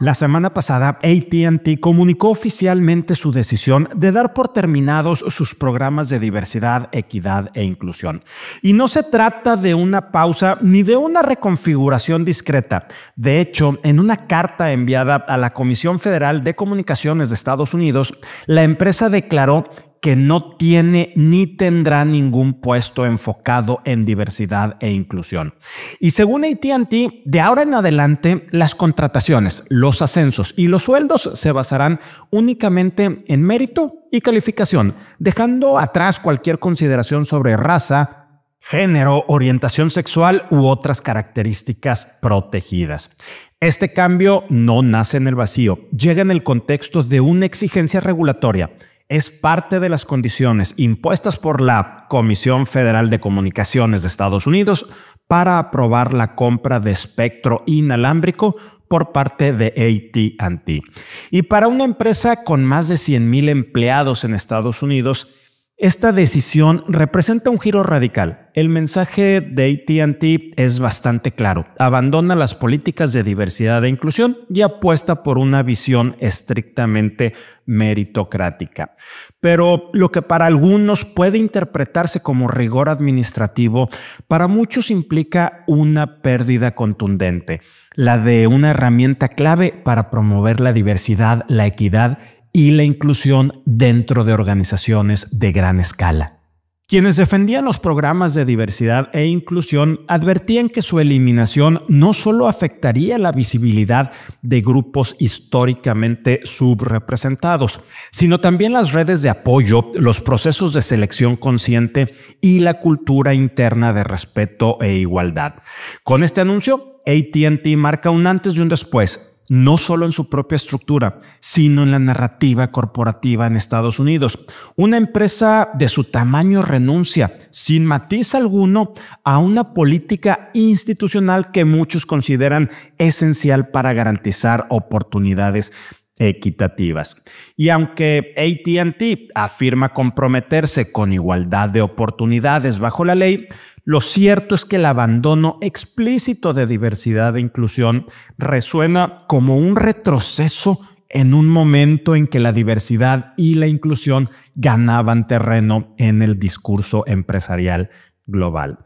La semana pasada, AT&T comunicó oficialmente su decisión de dar por terminados sus programas de diversidad, equidad e inclusión. Y no se trata de una pausa ni de una reconfiguración discreta. De hecho, en una carta enviada a la Comisión Federal de Comunicaciones de Estados Unidos, la empresa declaró que no tiene ni tendrá ningún puesto enfocado en diversidad e inclusión. Y según AT&T, de ahora en adelante, las contrataciones, los ascensos y los sueldos se basarán únicamente en mérito y calificación, dejando atrás cualquier consideración sobre raza, género, orientación sexual u otras características protegidas. Este cambio no nace en el vacío, llega en el contexto de una exigencia regulatoria. Es parte de las condiciones impuestas por la Comisión Federal de Comunicaciones de Estados Unidos para aprobar la compra de espectro inalámbrico por parte de AT&T. Y para una empresa con más de 100,000 empleados en Estados Unidos, esta decisión representa un giro radical. El mensaje de AT&T es bastante claro. Abandona las políticas de diversidad e inclusión y apuesta por una visión estrictamente meritocrática. Pero lo que para algunos puede interpretarse como rigor administrativo, para muchos implica una pérdida contundente, la de una herramienta clave para promover la diversidad, la equidad y la inclusión dentro de organizaciones de gran escala. Quienes defendían los programas de diversidad e inclusión advertían que su eliminación no solo afectaría la visibilidad de grupos históricamente subrepresentados, sino también las redes de apoyo, los procesos de selección consciente y la cultura interna de respeto e igualdad. Con este anuncio, AT&T marca un antes y un después, no solo en su propia estructura, sino en la narrativa corporativa en Estados Unidos. Una empresa de su tamaño renuncia, sin matiz alguno, a una política institucional que muchos consideran esencial para garantizar oportunidades equitativas. Y aunque AT&T afirma comprometerse con igualdad de oportunidades bajo la ley, lo cierto es que el abandono explícito de diversidad e inclusión resuena como un retroceso en un momento en que la diversidad y la inclusión ganaban terreno en el discurso empresarial global.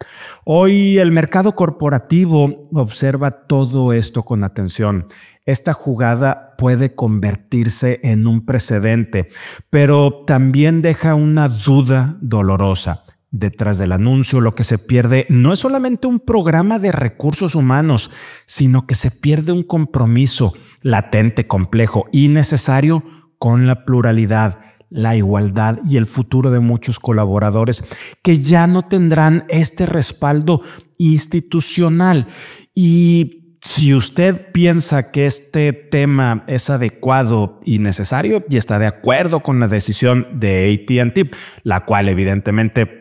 Hoy el mercado corporativo observa todo esto con atención. Esta jugada puede convertirse en un precedente, pero también deja una duda dolorosa. Detrás del anuncio, lo que se pierde no es solamente un programa de recursos humanos, sino que se pierde un compromiso latente, complejo y necesario con la pluralidad, la igualdad y el futuro de muchos colaboradores que ya no tendrán este respaldo institucional. Y si usted piensa que este tema es adecuado y necesario y está de acuerdo con la decisión de AT&T, la cual evidentemente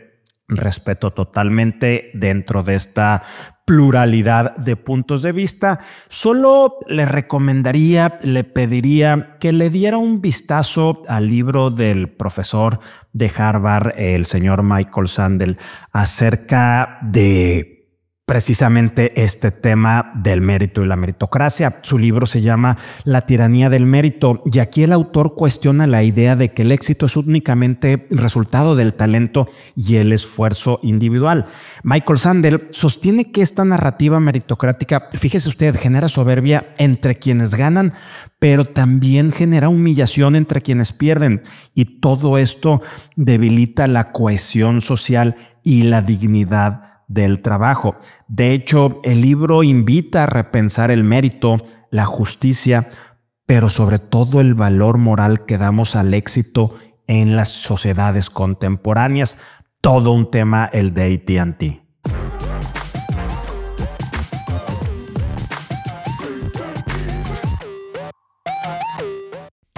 respeto totalmente dentro de esta pluralidad de puntos de vista, solo le recomendaría, le pediría que le diera un vistazo al libro del profesor de Harvard, el señor Michael Sandel, acerca de precisamente este tema del mérito y la meritocracia. Su libro se llama La tiranía del mérito y aquí el autor cuestiona la idea de que el éxito es únicamente el resultado del talento y el esfuerzo individual. Michael Sandel sostiene que esta narrativa meritocrática, fíjese usted, genera soberbia entre quienes ganan, pero también genera humillación entre quienes pierden, y todo esto debilita la cohesión social y la dignidad del trabajo. De hecho, el libro invita a repensar el mérito, la justicia, pero sobre todo el valor moral que damos al éxito en las sociedades contemporáneas. Todo un tema el de AT&T.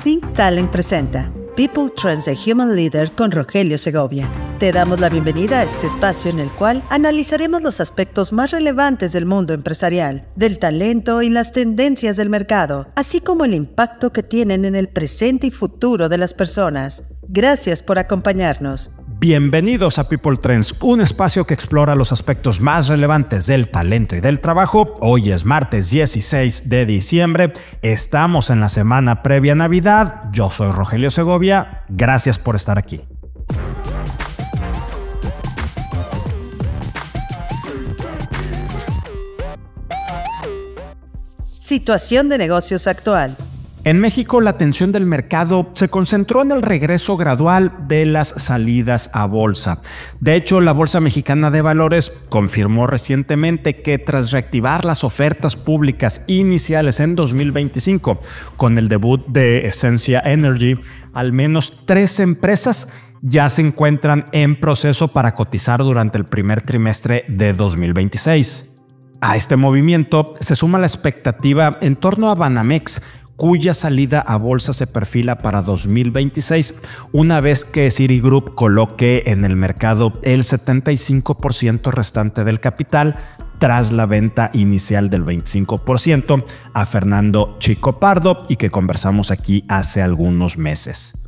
Think Talent presenta People Trends the Human Leader con Rogelio Segovia. Te damos la bienvenida a este espacio en el cual analizaremos los aspectos más relevantes del mundo empresarial, del talento y las tendencias del mercado, así como el impacto que tienen en el presente y futuro de las personas. Gracias por acompañarnos. Bienvenidos a People Trends, un espacio que explora los aspectos más relevantes del talento y del trabajo. Hoy es martes 16 de diciembre, estamos en la semana previa a Navidad. Yo soy Rogelio Segovia, gracias por estar aquí. Situación de negocios actual. En México, la atención del mercado se concentró en el regreso gradual de las salidas a bolsa. De hecho, la Bolsa Mexicana de Valores confirmó recientemente que tras reactivar las ofertas públicas iniciales en 2025, con el debut de Essentia Energy, al menos 3 empresas ya se encuentran en proceso para cotizar durante el primer trimestre de 2026. A este movimiento se suma la expectativa en torno a Banamex, cuya salida a bolsa se perfila para 2026, una vez que Citigroup coloque en el mercado el 75% restante del capital tras la venta inicial del 25% a Fernando Chico Pardo y que conversamos aquí hace algunos meses.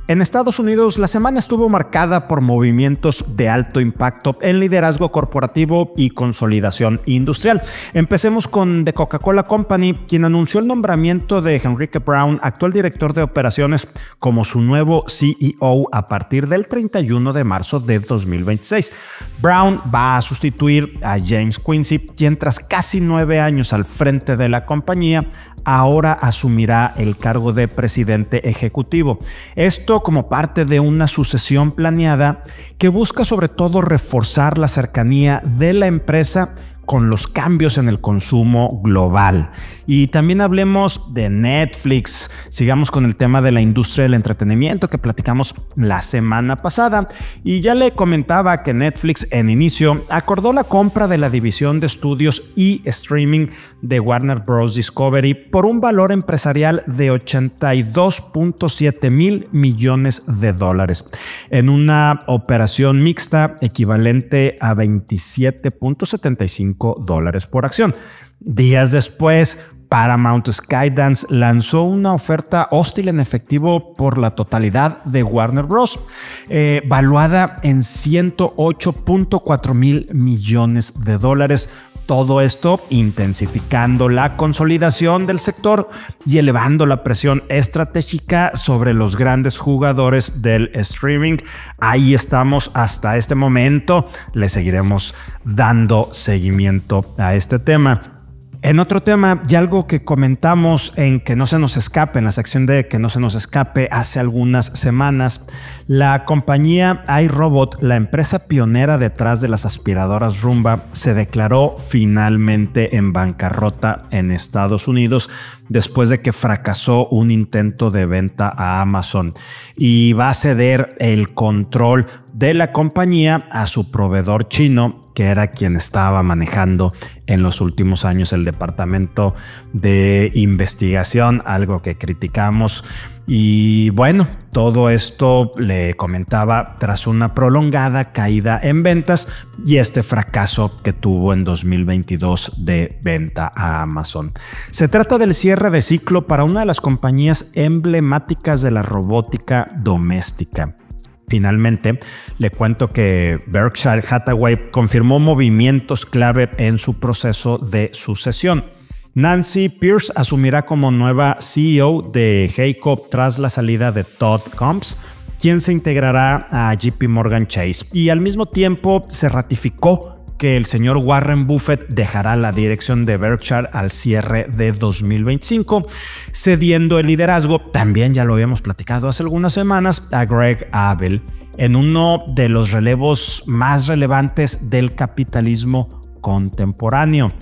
En Estados Unidos, la semana estuvo marcada por movimientos de alto impacto en liderazgo corporativo y consolidación industrial. Empecemos con The Coca-Cola Company, quien anunció el nombramiento de Henrique Braun, actual director de operaciones, como su nuevo CEO a partir del 31 de marzo de 2026. Braun va a sustituir a James Quincey, quien tras casi 9 años al frente de la compañía, ahora asumirá el cargo de presidente ejecutivo. Esto como parte de una sucesión planeada que busca sobre todo reforzar la cercanía de la empresa con los cambios en el consumo global. Y también hablemos de Netflix. Sigamos con el tema de la industria del entretenimiento que platicamos la semana pasada. Y ya le comentaba que Netflix en inicio acordó la compra de la división de estudios y streaming de Warner Bros. Discovery por un valor empresarial de $82.7 mil millones en una operación mixta equivalente a $27.75 por acción. Días después, Paramount Skydance lanzó una oferta hostil en efectivo por la totalidad de Warner Bros., valuada en $108.4 mil millones. Todo esto intensificando la consolidación del sector y elevando la presión estratégica sobre los grandes jugadores del streaming. Ahí estamos hasta este momento. Le seguiremos dando seguimiento a este tema. En otro tema, y algo que comentamos en Que No Se Nos Escape, en la sección de Que No Se Nos Escape hace algunas semanas, la compañía iRobot, la empresa pionera detrás de las aspiradoras Roomba, se declaró finalmente en bancarrota en Estados Unidos después de que fracasó un intento de venta a Amazon y va a ceder el control de la compañía a su proveedor chino, que era quien estaba manejando en los últimos años el departamento de investigación, algo que criticamos. Y bueno, todo esto le comentaba tras una prolongada caída en ventas y este fracaso que tuvo en 2022 de venta a Amazon. Se trata del cierre de ciclo para una de las compañías emblemáticas de la robótica doméstica. Finalmente, le cuento que Berkshire Hathaway confirmó movimientos clave en su proceso de sucesión. Nancy Pierce asumirá como nueva CEO de Hayco tras la salida de Todd Combs, quien se integrará a JP Morgan Chase. Y al mismo tiempo se ratificó que el señor Warren Buffett dejará la dirección de Berkshire al cierre de 2025, cediendo el liderazgo, también ya lo habíamos platicado hace algunas semanas, a Greg Abel, en uno de los relevos más relevantes del capitalismo contemporáneo.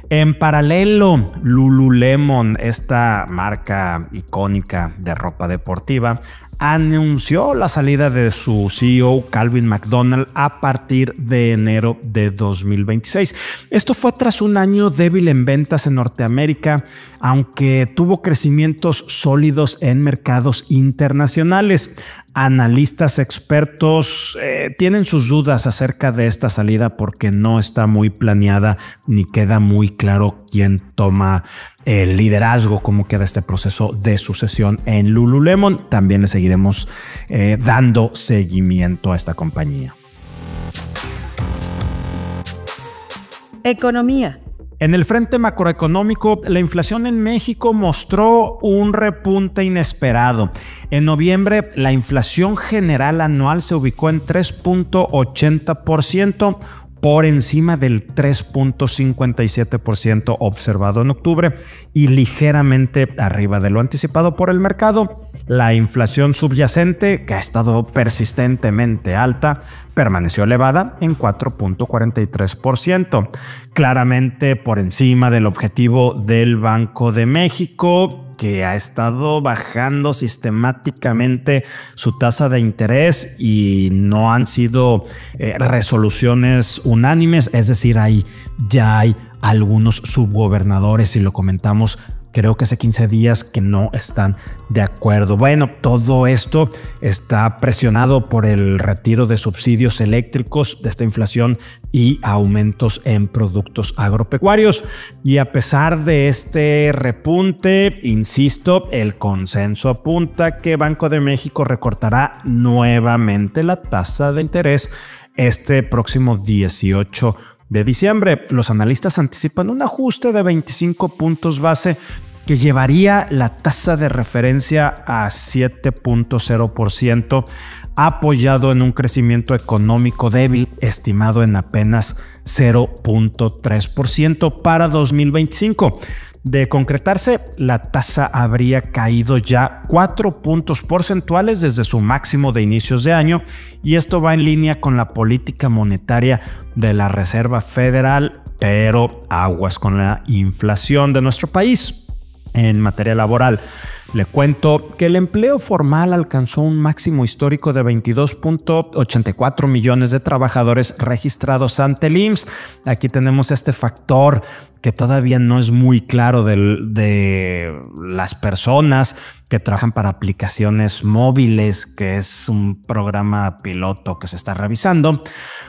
En paralelo, Lululemon, esta marca icónica de ropa deportiva, anunció la salida de su CEO Calvin McDonald a partir de enero de 2026. Esto fue tras un año débil en ventas en Norteamérica, aunque tuvo crecimientos sólidos en mercados internacionales. Analistas expertos tienen sus dudas acerca de esta salida porque no está muy planeada ni queda muy claro quién toma el liderazgo, cómo queda este proceso de sucesión en Lululemon. También le seguiremos dando seguimiento a esta compañía. Economía. En el frente macroeconómico, la inflación en México mostró un repunte inesperado. En noviembre, la inflación general anual se ubicó en 3.80%, por encima del 3.57% observado en octubre y ligeramente arriba de lo anticipado por el mercado. La inflación subyacente, que ha estado persistentemente alta, permaneció elevada en 4.43%, claramente por encima del objetivo del Banco de México, que ha estado bajando sistemáticamente su tasa de interés y no han sido resoluciones unánimes, es decir, ya hay algunos subgobernadores, y lo comentamos creo que hace 15 días, que no están de acuerdo. Bueno, todo esto está presionado por el retiro de subsidios eléctricos de esta inflación y aumentos en productos agropecuarios. Y a pesar de este repunte, insisto, el consenso apunta que Banco de México recortará nuevamente la tasa de interés este próximo 18 de diciembre. Los analistas anticipan un ajuste de 25 puntos base que llevaría la tasa de referencia a 7.0%, apoyado en un crecimiento económico débil estimado en apenas 0.3% para 2025. De concretarse, la tasa habría caído ya 4 puntos porcentuales desde su máximo de inicios de año, y esto va en línea con la política monetaria de la Reserva Federal, pero aguas con la inflación de nuestro país. En materia laboral, le cuento que el empleo formal alcanzó un máximo histórico de 22.84 millones de trabajadores registrados ante el IMSS. Aquí tenemos este factor que todavía no es muy claro de las personas que trabajan para aplicaciones móviles, que es un programa piloto que se está revisando.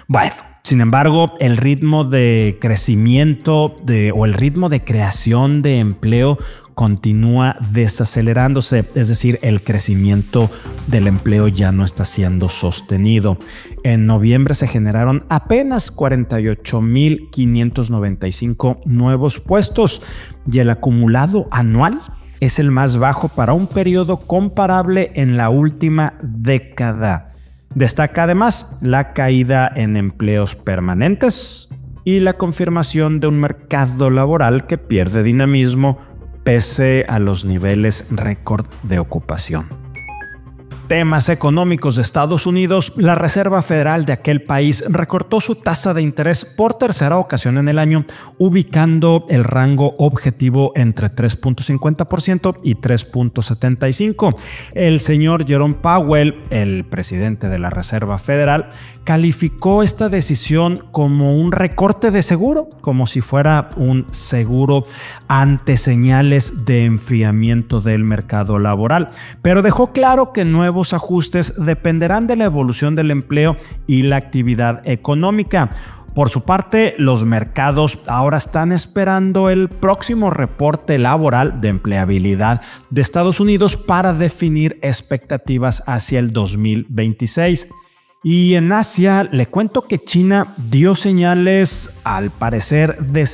Bueno, sin embargo, el ritmo de crecimiento o el ritmo de creación de empleo continúa desacelerándose, es decir, el crecimiento del empleo ya no está siendo sostenido. En noviembre se generaron apenas 48.595 nuevos puestos y el acumulado anual es el más bajo para un periodo comparable en la última década. Destaca además la caída en empleos permanentes y la confirmación de un mercado laboral que pierde dinamismo pese a los niveles récord de ocupación. Temas económicos de Estados Unidos, la Reserva Federal de aquel país recortó su tasa de interés por tercera ocasión en el año, ubicando el rango objetivo entre 3.50% y 3.75%. El señor Jerome Powell, el presidente de la Reserva Federal, calificó esta decisión como un recorte de seguro, como si fuera un seguro ante señales de enfriamiento del mercado laboral, pero dejó claro que nuevos ajustes dependerán de la evolución del empleo y la actividad económica. Por su parte, los mercados ahora están esperando el próximo reporte laboral de empleabilidad de Estados Unidos para definir expectativas hacia el 2026. Y en Asia, le cuento que China dio señales, al parecer, de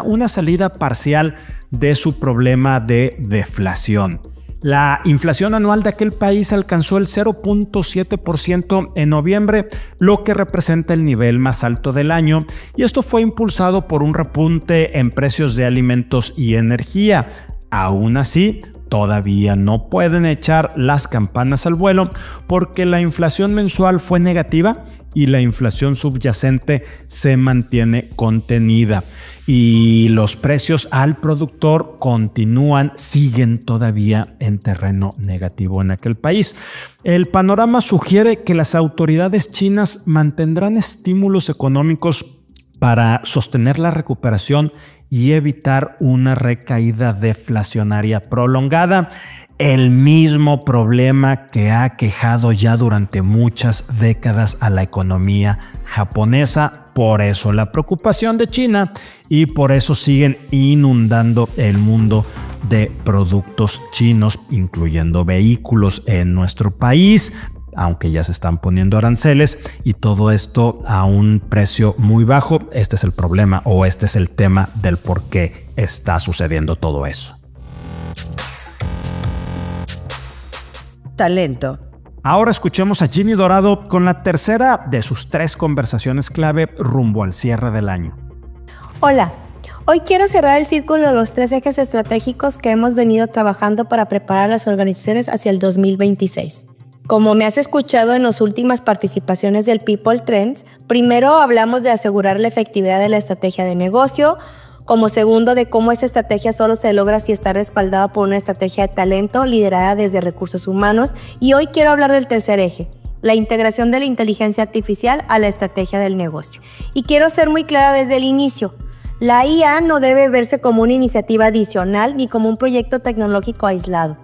una salida parcial de su problema de deflación. La inflación anual de aquel país alcanzó el 0.7% en noviembre, lo que representa el nivel más alto del año, y esto fue impulsado por un repunte en precios de alimentos y energía. Aún así, todavía no pueden echar las campanas al vuelo porque la inflación mensual fue negativa y la inflación subyacente se mantiene contenida. Y los precios al productor siguen todavía en terreno negativo en aquel país. El panorama sugiere que las autoridades chinas mantendrán estímulos económicos para sostener la recuperación y evitar una recaída deflacionaria prolongada. El mismo problema que ha aquejado ya durante muchas décadas a la economía japonesa. Por eso la preocupación de China y por eso siguen inundando el mundo de productos chinos, incluyendo vehículos en nuestro país, aunque ya se están poniendo aranceles y todo esto a un precio muy bajo. Este es el problema o este es el tema del por qué está sucediendo todo eso. Talento. Ahora escuchemos a Ginny Dorado con la tercera de sus 3 conversaciones clave rumbo al cierre del año. Hola, hoy quiero cerrar el círculo de los 3 ejes estratégicos que hemos venido trabajando para preparar las organizaciones hacia el 2026. Como me has escuchado en las últimas participaciones del People Trends, primero hablamos de asegurar la efectividad de la estrategia de negocio, como segundo de cómo esa estrategia solo se logra si está respaldada por una estrategia de talento liderada desde recursos humanos, y hoy quiero hablar del tercer eje, la integración de la inteligencia artificial a la estrategia del negocio. Y quiero ser muy clara desde el inicio, la IA no debe verse como una iniciativa adicional ni como un proyecto tecnológico aislado.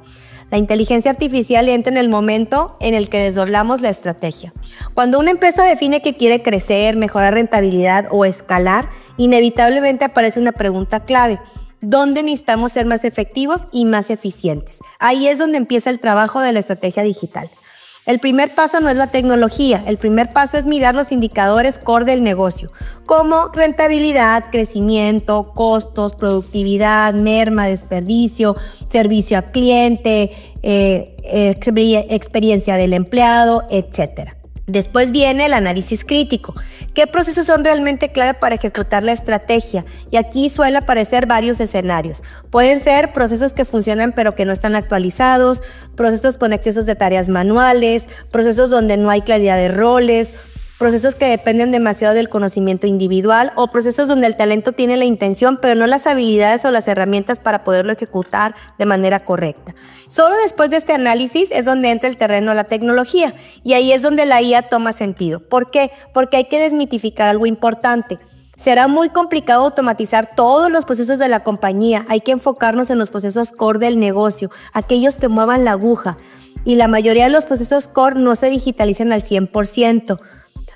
La inteligencia artificial entra en el momento en el que desdoblamos la estrategia. Cuando una empresa define que quiere crecer, mejorar rentabilidad o escalar, inevitablemente aparece una pregunta clave: ¿dónde necesitamos ser más efectivos y más eficientes? Ahí es donde empieza el trabajo de la estrategia digital. El primer paso no es la tecnología, el primer paso es mirar los indicadores core del negocio, como rentabilidad, crecimiento, costos, productividad, merma, desperdicio, servicio al cliente, experiencia del empleado, etc. Después viene el análisis crítico. ¿Qué procesos son realmente clave para ejecutar la estrategia? Y aquí suele aparecer varios escenarios. Pueden ser procesos que funcionan pero que no están actualizados, procesos con excesos de tareas manuales, procesos donde no hay claridad de roles, procesos que dependen demasiado del conocimiento individual o procesos donde el talento tiene la intención pero no las habilidades o las herramientas para poderlo ejecutar de manera correcta. Solo después de este análisis es donde entra el terreno de la tecnología y ahí es donde la IA toma sentido. ¿Por qué? Porque hay que desmitificar algo importante. Será muy complicado automatizar todos los procesos de la compañía. Hay que enfocarnos en los procesos core del negocio, aquellos que muevan la aguja. Y la mayoría de los procesos core no se digitalizan al 100%.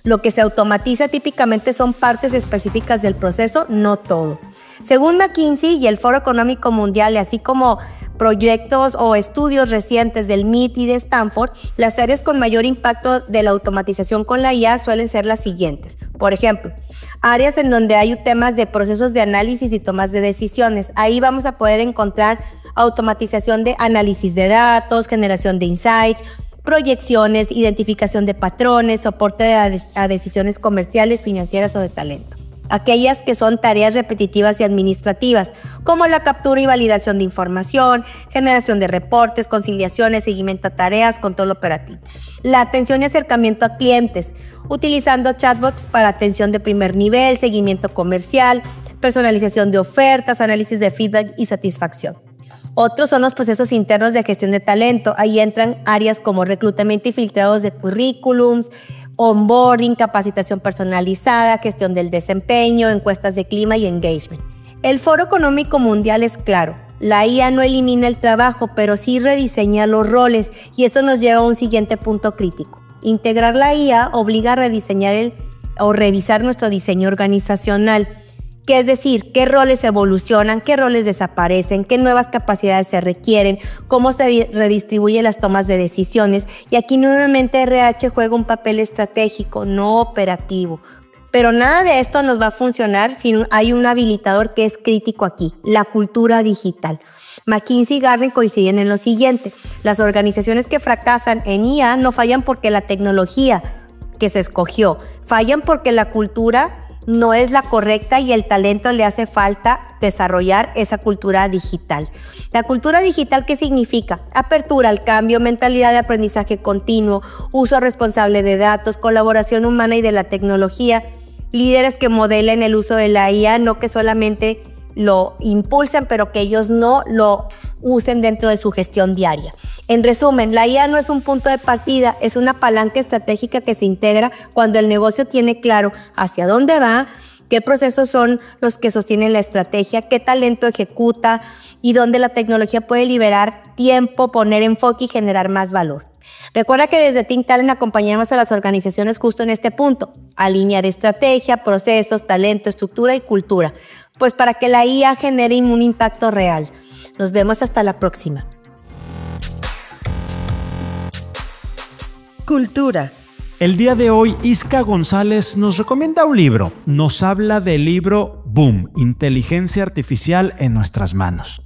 Lo que se automatiza típicamente son partes específicas del proceso, no todo. Según McKinsey y el Foro Económico Mundial, así como proyectos o estudios recientes del MIT y de Stanford, las áreas con mayor impacto de la automatización con la IA suelen ser las siguientes. Por ejemplo, áreas en donde hay temas de procesos de análisis y tomas de decisiones. Ahí vamos a poder encontrar automatización de análisis de datos, generación de insights, proyecciones, identificación de patrones, soporte a decisiones comerciales, financieras o de talento. Aquellas que son tareas repetitivas y administrativas, como la captura y validación de información, generación de reportes, conciliaciones, seguimiento a tareas, control operativo. La atención y acercamiento a clientes, utilizando chatbots para atención de primer nivel, seguimiento comercial, personalización de ofertas, análisis de feedback y satisfacción. Otros son los procesos internos de gestión de talento. Ahí entran áreas como reclutamiento y filtrados de currículums, onboarding, capacitación personalizada, gestión del desempeño, encuestas de clima y engagement. El Foro Económico Mundial es claro. La IA no elimina el trabajo, pero sí rediseña los roles y esto nos lleva a un siguiente punto crítico. Integrar la IA obliga a rediseñar o revisar nuestro diseño organizacional. ¿Qué es decir? ¿Qué roles evolucionan? ¿Qué roles desaparecen? ¿Qué nuevas capacidades se requieren? ¿Cómo se redistribuyen las tomas de decisiones? Y aquí nuevamente RH juega un papel estratégico, no operativo. Pero nada de esto nos va a funcionar si hay un habilitador que es crítico aquí, la cultura digital. McKinsey y Gartner coinciden en lo siguiente: las organizaciones que fracasan en IA no fallan porque la tecnología que se escogió, fallan porque la cultura no es la correcta y el talento le hace falta desarrollar esa cultura digital. La cultura digital, ¿qué significa? Apertura al cambio, mentalidad de aprendizaje continuo, uso responsable de datos, colaboración humana y de la tecnología, líderes que modelen el uso de la IA, no que solamente lo impulsen, pero que ellos no lo usen dentro de su gestión diaria. En resumen, la IA no es un punto de partida, es una palanca estratégica que se integra cuando el negocio tiene claro hacia dónde va qué procesos son los que sostienen la estrategia, qué talento ejecuta y dónde la tecnología puede liberar tiempo, poner enfoque y generar más valor. Recuerda que desde Think Talent acompañamos a las organizaciones justo en este punto, alinear estrategia, procesos, talento, estructura y cultura, pues para que la IA genere un impacto real. Nos vemos hasta la próxima. Cultura. El día de hoy, Isca González nos recomienda un libro. Nos habla del libro Boom, Inteligencia Artificial en nuestras manos.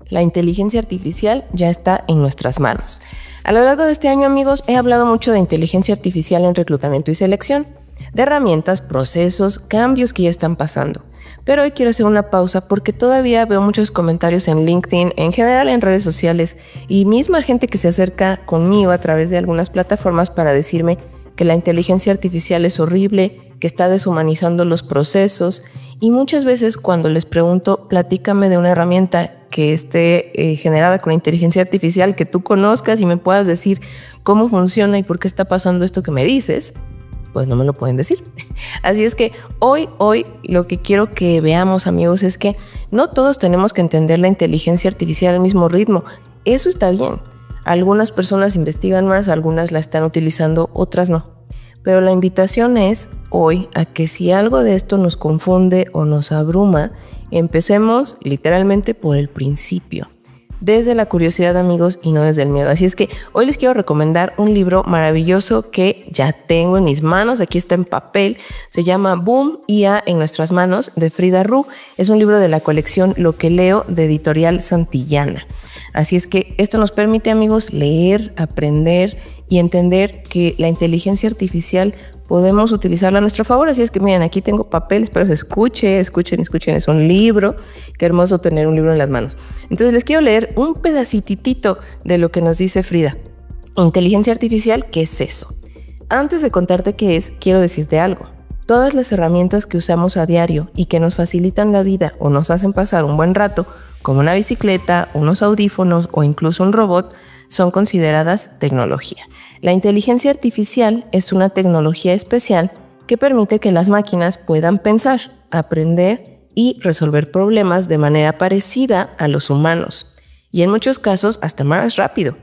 La inteligencia artificial ya está en nuestras manos. A lo largo de este año, amigos, he hablado mucho de inteligencia artificial en reclutamiento y selección, de herramientas, procesos, cambios que ya están pasando. Pero hoy quiero hacer una pausa porque todavía veo muchos comentarios en LinkedIn, en general en redes sociales, y misma gente que se acerca conmigo a través de algunas plataformas para decirme que la inteligencia artificial es horrible, que está deshumanizando los procesos, y muchas veces cuando les pregunto, platícame de una herramienta que esté generada con inteligencia artificial, que tú conozcas y me puedas decir cómo funciona y por qué está pasando esto que me dices, pues no me lo pueden decir. Así es que hoy lo que quiero que veamos, amigos, es que no todos tenemos que entender la inteligencia artificial al mismo ritmo. Eso está bien. Algunas personas investigan más, algunas la están utilizando, otras no. Pero la invitación es hoy a que si algo de esto nos confunde o nos abruma, empecemos literalmente por el principio, desde la curiosidad, amigos, y no desde el miedo. Así es que hoy les quiero recomendar un libro maravilloso que ya tengo en mis manos. Aquí está en papel. Se llama Boom, IA en nuestras manos, de Frida Ru. Es un libro de la colección Lo que leo, de Editorial Santillana. Así es que esto nos permite, amigos, leer, aprender y entender que la inteligencia artificial podemos utilizarla a nuestro favor. Así es que miren, aquí tengo papel, espero se escuchen, es un libro. Qué hermoso tener un libro en las manos. Entonces les quiero leer un pedacitito de lo que nos dice Frida. Inteligencia artificial, ¿qué es eso? Antes de contarte qué es, quiero decirte algo. Todas las herramientas que usamos a diario y que nos facilitan la vida o nos hacen pasar un buen rato, como una bicicleta, unos audífonos o incluso un robot, son consideradas tecnología. La inteligencia artificial es una tecnología especial que permite que las máquinas puedan pensar, aprender y resolver problemas de manera parecida a los humanos, y en muchos casos hasta más rápido.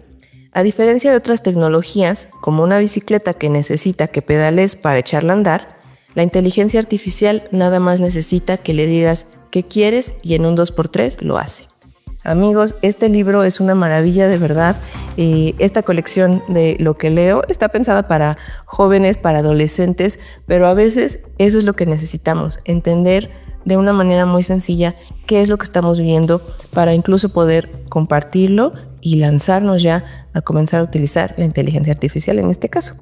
A diferencia de otras tecnologías, como una bicicleta que necesita que pedales para echarla a andar, la inteligencia artificial nada más necesita que le digas qué quieres y en un 2x3 lo hace. Amigos, este libro es una maravilla de verdad. Esta colección de Lo que leo está pensada para jóvenes, para adolescentes, pero a veces eso es lo que necesitamos, entender de una manera muy sencilla qué es lo que estamos viviendo para incluso poder compartirlo y lanzarnos ya a comenzar a utilizar la inteligencia artificial en este caso.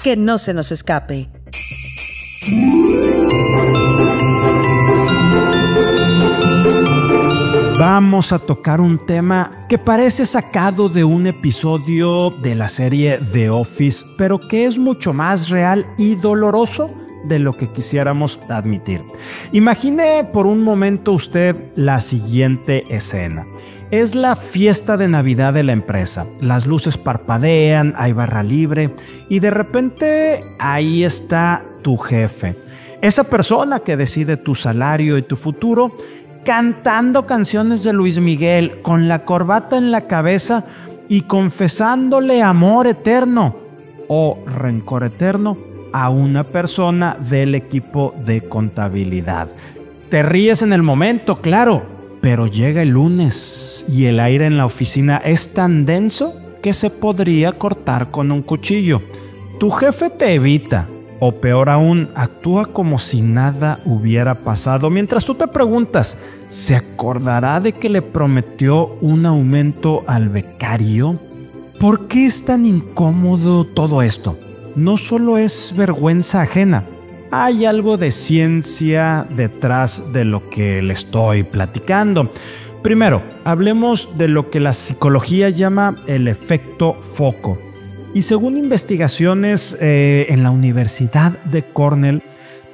Que no se nos escape. Vamos a tocar un tema que parece sacado de un episodio de la serie The Office, pero que es mucho más real y doloroso de lo que quisiéramos admitir. Imagine por un momento usted la siguiente escena. Es la fiesta de Navidad de la empresa. Las luces parpadean, hay barra libre y de repente ahí está tu jefe. Esa persona que decide tu salario y tu futuro, cantando canciones de Luis Miguel con la corbata en la cabeza y confesándole amor eterno o rencor eterno a una persona del equipo de contabilidad. Te ríes en el momento, claro, pero llega el lunes y el aire en la oficina es tan denso que se podría cortar con un cuchillo. Tu jefe te evita, o peor aún, actúa como si nada hubiera pasado, mientras tú te preguntas, ¿se acordará de que le prometió un aumento al becario? ¿Por qué es tan incómodo todo esto? No solo es vergüenza ajena, hay algo de ciencia detrás de lo que le estoy platicando. Primero, hablemos de lo que la psicología llama el efecto foco. Y según investigaciones en la Universidad de Cornell,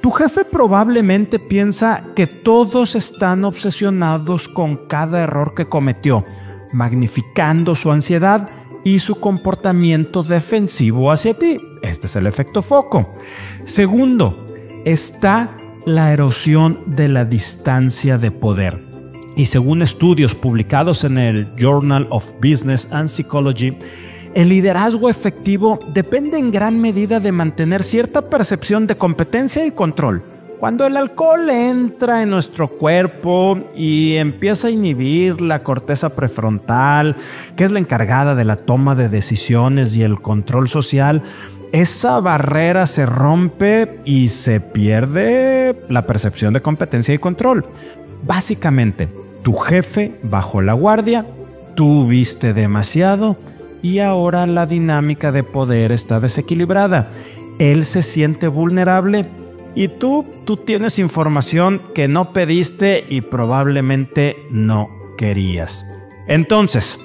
tu jefe probablemente piensa que todos están obsesionados con cada error que cometió, magnificando su ansiedad y su comportamiento defensivo hacia ti. Este es el efecto foco. Segundo, está la erosión de la distancia de poder. Y según estudios publicados en el Journal of Business and Psychology, el liderazgo efectivo depende en gran medida de mantener cierta percepción de competencia y control. Cuando el alcohol entra en nuestro cuerpo y empieza a inhibir la corteza prefrontal, que es la encargada de la toma de decisiones y el control social, esa barrera se rompe y se pierde la percepción de competencia y control. Básicamente, tu jefe bajó la guardia, tú viste demasiado y ahora la dinámica de poder está desequilibrada. Él se siente vulnerable y tú tienes información que no pediste y probablemente no querías. Entonces,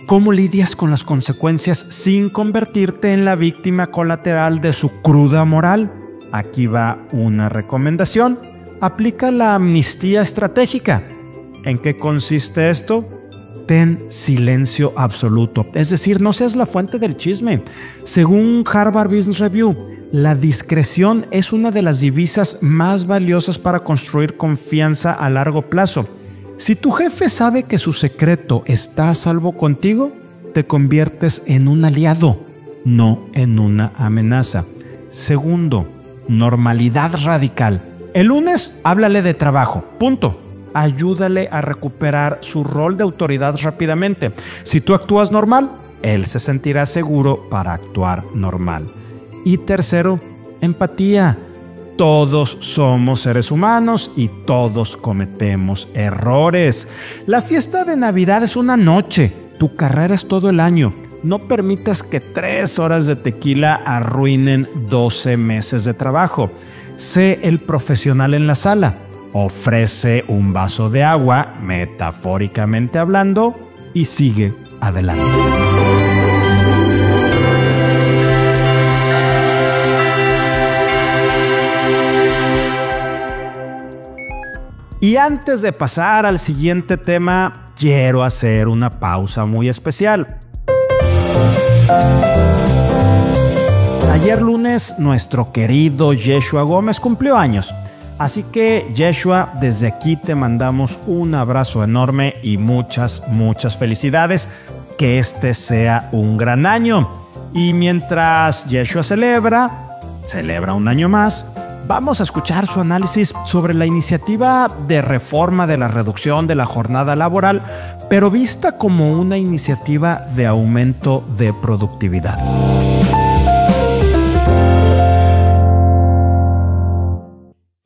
¿cómo lidias con las consecuencias sin convertirte en la víctima colateral de su cruda moral? Aquí va una recomendación. Aplica la amnistía estratégica. ¿En qué consiste esto? Ten silencio absoluto. Es decir, no seas la fuente del chisme. Según Harvard Business Review, la discreción es una de las divisas más valiosas para construir confianza a largo plazo. Si tu jefe sabe que su secreto está a salvo contigo, te conviertes en un aliado, no en una amenaza. Segundo, normalidad radical. El lunes, háblale de trabajo. Punto. Ayúdale a recuperar su rol de autoridad rápidamente. Si tú actúas normal, él se sentirá seguro para actuar normal. Y tercero, empatía. Todos somos seres humanos y todos cometemos errores. La fiesta de Navidad es una noche. Tu carrera es todo el año. No permitas que 3 horas de tequila arruinen 12 meses de trabajo. Sé el profesional en la sala. Ofrece un vaso de agua, metafóricamente hablando, y sigue adelante. Y antes de pasar al siguiente tema, quiero hacer una pausa muy especial. Ayer lunes, nuestro querido Yeshua Gómez cumplió años. Así que, Yeshua, desde aquí te mandamos un abrazo enorme y muchas felicidades. Que este sea un gran año. Y mientras Yeshua celebra un año más, vamos a escuchar su análisis sobre la iniciativa de reforma de la reducción de la jornada laboral, pero vista como una iniciativa de aumento de productividad.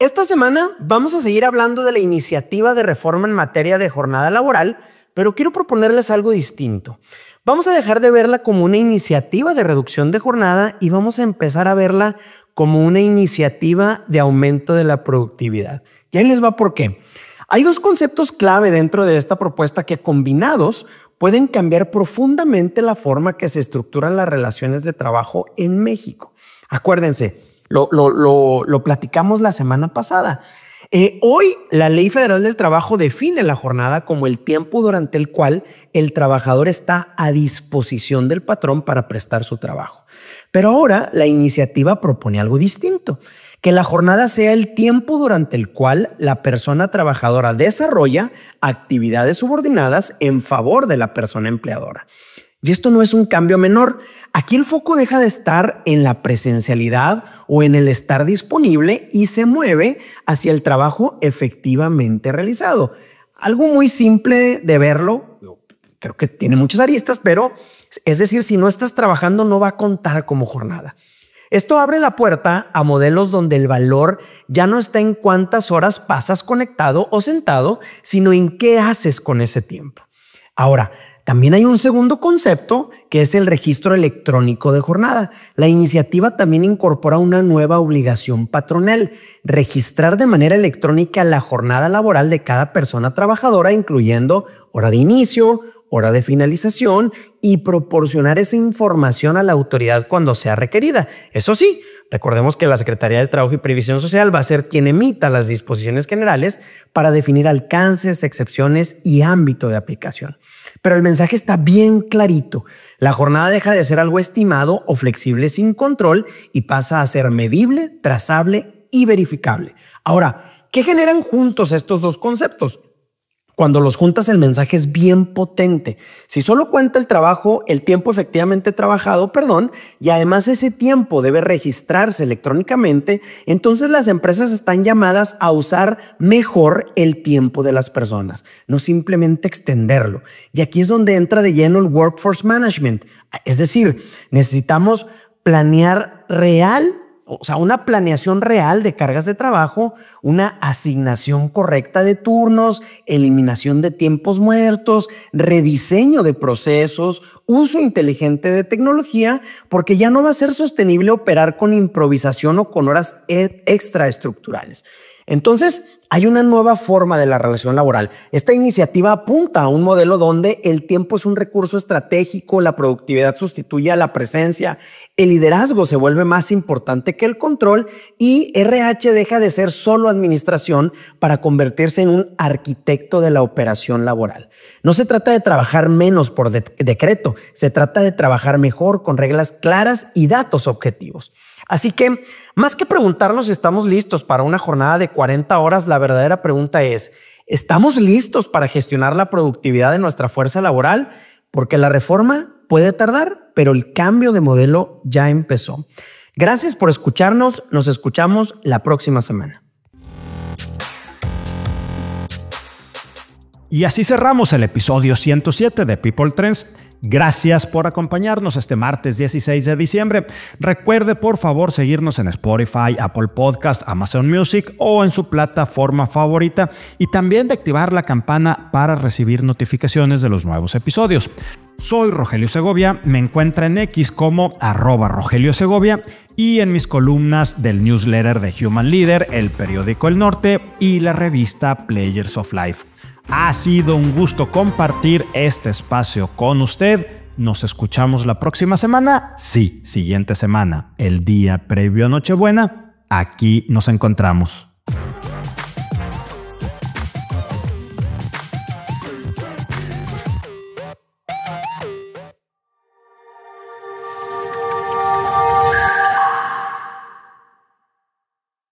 Esta semana vamos a seguir hablando de la iniciativa de reforma en materia de jornada laboral, pero quiero proponerles algo distinto. Vamos a dejar de verla como una iniciativa de reducción de jornada y vamos a empezar a verla como una iniciativa de aumento de la productividad. Y ahí les va por qué. Hay 2 conceptos clave dentro de esta propuesta que combinados pueden cambiar profundamente la forma que se estructuran las relaciones de trabajo en México. Acuérdense, lo platicamos la semana pasada. Hoy la Ley Federal del Trabajo define la jornada como el tiempo durante el cual el trabajador está a disposición del patrón para prestar su trabajo. Pero ahora la iniciativa propone algo distinto, que la jornada sea el tiempo durante el cual la persona trabajadora desarrolla actividades subordinadas en favor de la persona empleadora. Y esto no es un cambio menor. Aquí el foco deja de estar en la presencialidad o en el estar disponible y se mueve hacia el trabajo efectivamente realizado. Algo muy simple de verlo, creo que tiene muchas aristas, pero es decir, si no estás trabajando no va a contar como jornada. Esto abre la puerta a modelos donde el valor ya no está en cuántas horas pasas conectado o sentado, sino en qué haces con ese tiempo. Ahora, también hay un segundo concepto que es el registro electrónico de jornada. La iniciativa también incorpora una nueva obligación patronal, registrar de manera electrónica la jornada laboral de cada persona trabajadora, incluyendo hora de inicio, hora de finalización y proporcionar esa información a la autoridad cuando sea requerida. Eso sí, recordemos que la Secretaría del Trabajo y Previsión Social va a ser quien emita las disposiciones generales para definir alcances, excepciones y ámbito de aplicación. Pero el mensaje está bien clarito. La jornada deja de ser algo estimado o flexible sin control y pasa a ser medible, trazable y verificable. Ahora, ¿qué generan juntos estos dos conceptos? Cuando los juntas, el mensaje es bien potente. Si solo cuenta el tiempo efectivamente trabajado, y además ese tiempo debe registrarse electrónicamente, entonces las empresas están llamadas a usar mejor el tiempo de las personas, no simplemente extenderlo. Y aquí es donde entra de lleno el Workforce Management. Es decir, necesitamos planear una planeación real de cargas de trabajo, una asignación correcta de turnos, eliminación de tiempos muertos, rediseño de procesos, uso inteligente de tecnología, porque ya no va a ser sostenible operar con improvisación o con horas extraestructurales. Entonces, hay una nueva forma de la relación laboral. Esta iniciativa apunta a un modelo donde el tiempo es un recurso estratégico, la productividad sustituye a la presencia, el liderazgo se vuelve más importante que el control y RH deja de ser solo administración para convertirse en un arquitecto de la operación laboral. No se trata de trabajar menos por decreto, se trata de trabajar mejor con reglas claras y datos objetivos. Así que, más que preguntarnos si estamos listos para una jornada de 40 horas, la verdadera pregunta es, ¿estamos listos para gestionar la productividad de nuestra fuerza laboral? Porque la reforma puede tardar, pero el cambio de modelo ya empezó. Gracias por escucharnos. Nos escuchamos la próxima semana. Y así cerramos el episodio 107 de People Trends. Gracias por acompañarnos este martes 16 de diciembre. Recuerde por favor seguirnos en Spotify, Apple Podcast, Amazon Music o en su plataforma favorita y también de activar la campana para recibir notificaciones de los nuevos episodios. Soy Rogelio Segovia, me encuentra en X como @Rogelio Segovia y en mis columnas del newsletter de Human Leader, el periódico El Norte y la revista Players of Life. Ha sido un gusto compartir este espacio con usted. Nos escuchamos la próxima semana. Sí, siguiente semana, el día previo a Nochebuena. Aquí nos encontramos.